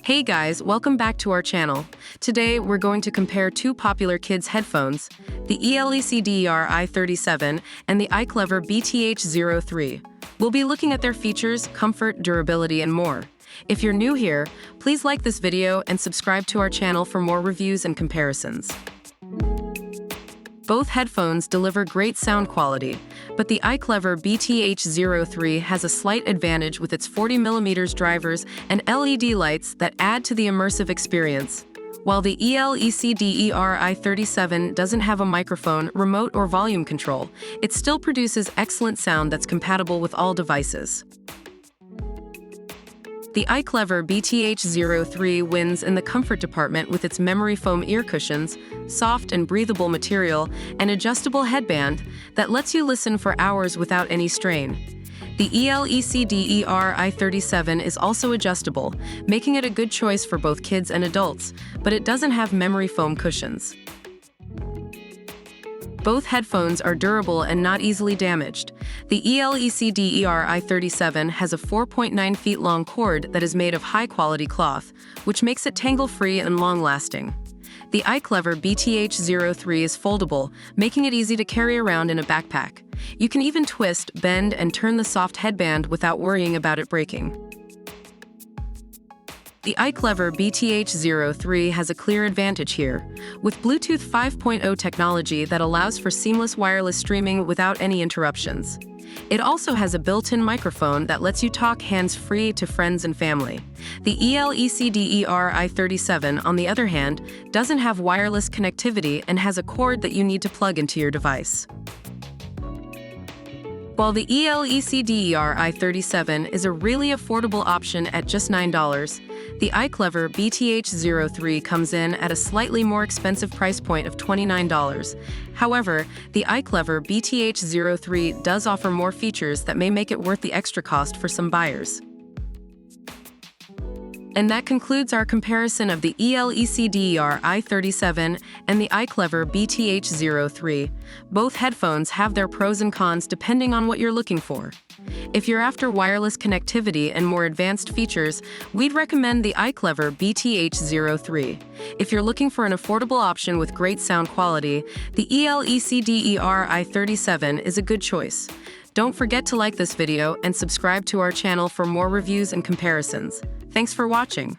Hey guys, welcome back to our channel. Today we're going to compare two popular kids headphones, the Elecder i37 and the iClever BTH03. We'll be looking at their features, comfort, durability, and more. If you're new here, please like this video and subscribe to our channel for more reviews and comparisons. Both headphones deliver great sound quality, but the iClever BTH03 has a slight advantage with its 40mm drivers and LED lights that add to the immersive experience. While the Elecder i37 doesn't have a microphone, remote, or volume control, it still produces excellent sound that's compatible with all devices. The iClever BTH03 wins in the comfort department with its memory foam ear cushions, soft and breathable material, and adjustable headband that lets you listen for hours without any strain. The Elecder i37 is also adjustable, making it a good choice for both kids and adults, but it doesn't have memory foam cushions. Both headphones are durable and not easily damaged. The Elecder i37 has a 4.9 feet long cord that is made of high-quality cloth, which makes it tangle-free and long-lasting. The iClever BTH03 is foldable, making it easy to carry around in a backpack. You can even twist, bend, and turn the soft headband without worrying about it breaking. The iClever BTH03 has a clear advantage here, with Bluetooth 5.0 technology that allows for seamless wireless streaming without any interruptions. It also has a built-in microphone that lets you talk hands-free to friends and family. The Elecder i37, on the other hand, doesn't have wireless connectivity and has a cord that you need to plug into your device. While the Elecder i37 is a really affordable option at just $9, the iClever BTH03 comes in at a slightly more expensive price point of $29. However, the iClever BTH03 does offer more features that may make it worth the extra cost for some buyers. And that concludes our comparison of the Elecder i37 and the iClever BTH03. Both headphones have their pros and cons depending on what you're looking for. If you're after wireless connectivity and more advanced features, we'd recommend the iClever BTH03. If you're looking for an affordable option with great sound quality, the Elecder i37 is a good choice. Don't forget to like this video and subscribe to our channel for more reviews and comparisons. Thanks for watching.